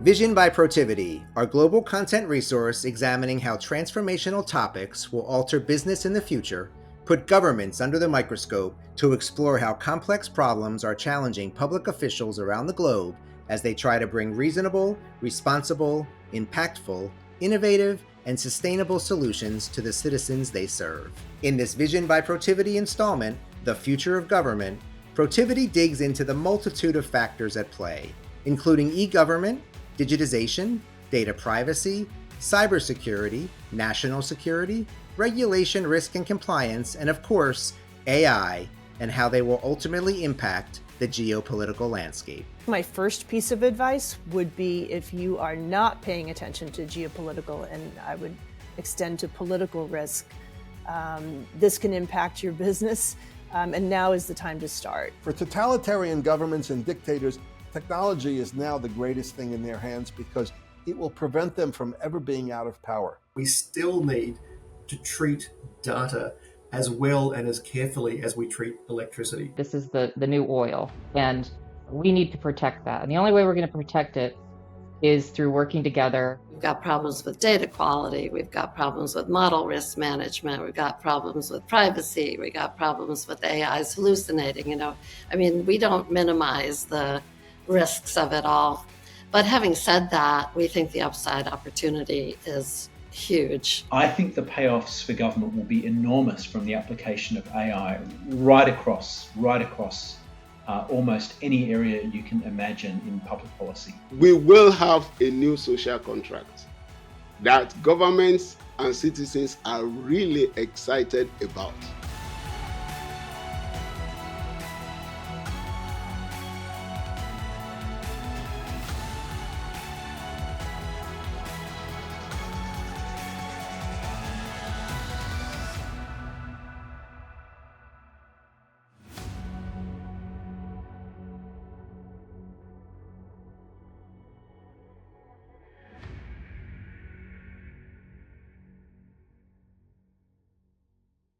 Vision by Protiviti, our global content resource examining how transformational topics will alter business in the future, put governments under the microscope to explore how complex problems are challenging public officials around the globe as they try to bring reasonable, responsible, impactful, innovative, and sustainable solutions to the citizens they serve. In this Vision by Protiviti installment, The Future of Government, Protiviti digs into the multitude of factors at play, including e-government, digitization, data privacy, cybersecurity, national security, regulation, risk and compliance, and of course, AI, and how they will ultimately impact the geopolitical landscape. My first piece of advice would be if you are not paying attention to geopolitical, and I would extend to political risk, this can impact your business, and now is the time to start. For totalitarian governments and dictators, technology is now the greatest thing in their hands because it will prevent them from ever being out of power. We still need to treat data as well and as carefully as we treat electricity. This is the new oil, and we need to protect that. And the only way we're going to protect it is through working together. We've got problems with data quality. We've got problems with model risk management. We've got problems with privacy. We got problems with AIs hallucinating. We don't minimize the risks of it all. But having said that, we think the upside opportunity is huge. I think the payoffs for government will be enormous from the application of AI right across almost any area you can imagine in public policy. We will have a new social contract that governments and citizens are really excited about.